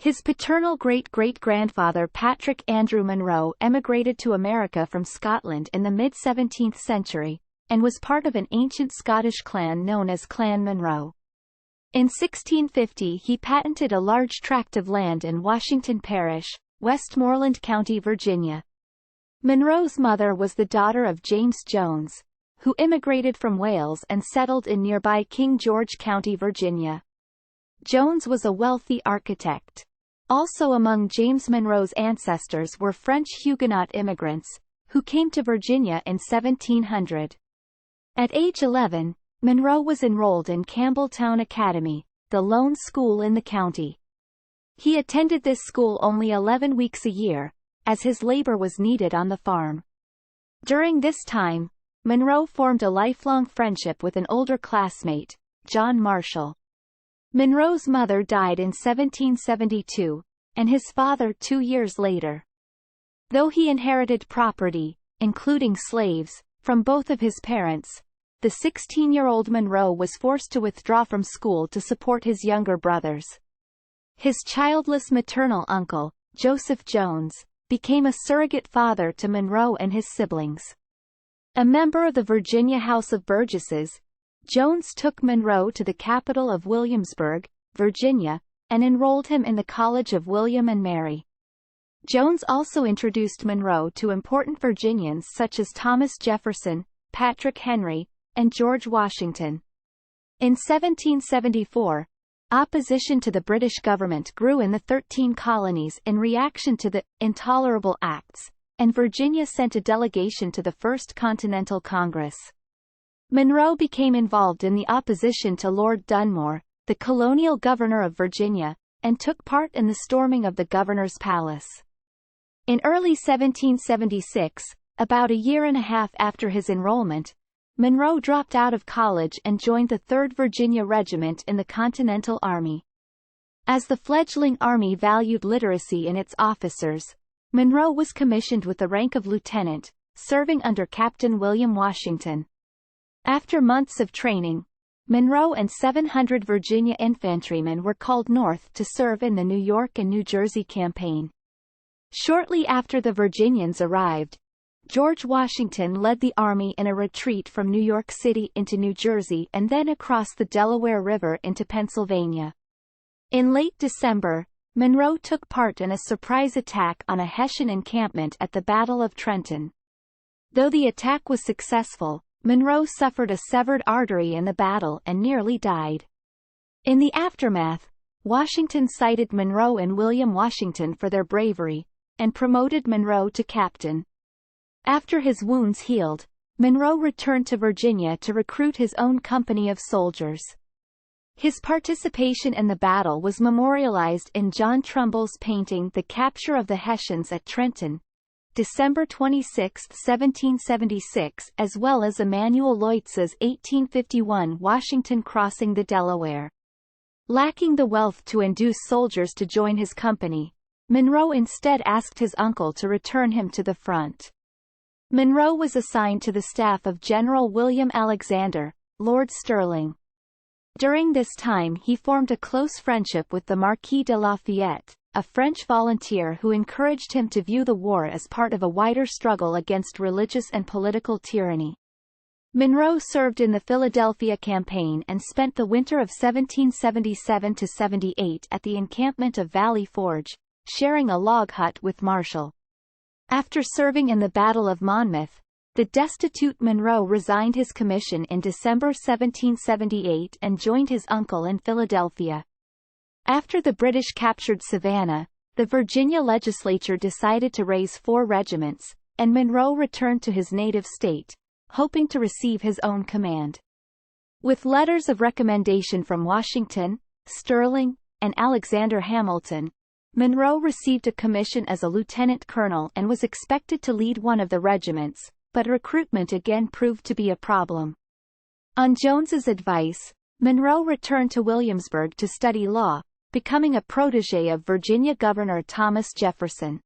His paternal great-great-grandfather Patrick Andrew Monroe emigrated to America from Scotland in the mid-17th century, and was part of an ancient Scottish clan known as Clan Munro. In 1650 he patented a large tract of land in Washington Parish, Westmoreland County, Virginia. Monroe's mother was the daughter of James Jones, who immigrated from Wales and settled in nearby King George County, Virginia. Jones was a wealthy architect. Also among James Monroe's ancestors were French Huguenot immigrants, who came to Virginia in 1700. At age 11, Monroe was enrolled in Campbelltown Academy, the lone school in the county. He attended this school only 11 weeks a year, as his labor was needed on the farm. During this time, Monroe formed a lifelong friendship with an older classmate, John Marshall. Monroe's mother died in 1772, and his father 2 years later. Though he inherited property, including slaves, from both of his parents, the 16-year-old Monroe was forced to withdraw from school to support his younger brothers. His childless maternal uncle, Joseph Jones, became a surrogate father to Monroe and his siblings. A member of the Virginia House of Burgesses, Jones took Monroe to the capital of Williamsburg, Virginia, and enrolled him in the College of William and Mary. Jones also introduced Monroe to important Virginians such as Thomas Jefferson, Patrick Henry, and George Washington. In 1774, opposition to the British government grew in the 13 colonies in reaction to the Intolerable Acts, and Virginia sent a delegation to the First Continental Congress. Monroe became involved in the opposition to Lord Dunmore, the colonial governor of Virginia, and took part in the storming of the governor's palace. In early 1776, about a year and a half after his enrollment, Monroe dropped out of college and joined the 3rd Virginia Regiment in the Continental Army. As the fledgling army valued literacy in its officers, Monroe was commissioned with the rank of lieutenant, serving under Captain William Washington. After months of training, Monroe and 700 Virginia infantrymen were called north to serve in the New York and New Jersey campaign. Shortly after the Virginians arrived, George Washington led the army in a retreat from New York City into New Jersey and then across the Delaware River into Pennsylvania. In late December, Monroe took part in a surprise attack on a Hessian encampment at the Battle of Trenton. Though the attack was successful, Monroe suffered a severed artery in the battle and nearly died. In the aftermath, Washington cited Monroe and William Washington for their bravery, and promoted Monroe to captain. After his wounds healed, Monroe returned to Virginia to recruit his own company of soldiers. His participation in the battle was memorialized in John Trumbull's painting The Capture of the Hessians at Trenton, December 26, 1776, as well as Emanuel Lewitz's 1851 Washington crossing the Delaware. Lacking the wealth to induce soldiers to join his company, Monroe instead asked his uncle to return him to the front. Monroe was assigned to the staff of General William Alexander, Lord Stirling. During this time he formed a close friendship with the Marquis de Lafayette, a French volunteer who encouraged him to view the war as part of a wider struggle against religious and political tyranny. Monroe served in the Philadelphia campaign and spent the winter of 1777–78 at the encampment of Valley Forge, sharing a log hut with Marshall. After serving in the Battle of Monmouth, the destitute Monroe resigned his commission in December 1778 and joined his uncle in Philadelphia. After the British captured Savannah, the Virginia legislature decided to raise 4 regiments, and Monroe returned to his native state, hoping to receive his own command. With letters of recommendation from Washington, Stirling, and Alexander Hamilton, Monroe received a commission as a lieutenant colonel and was expected to lead one of the regiments, but recruitment again proved to be a problem. On Jones's advice, Monroe returned to Williamsburg to study law, becoming a protégé of Virginia Governor Thomas Jefferson.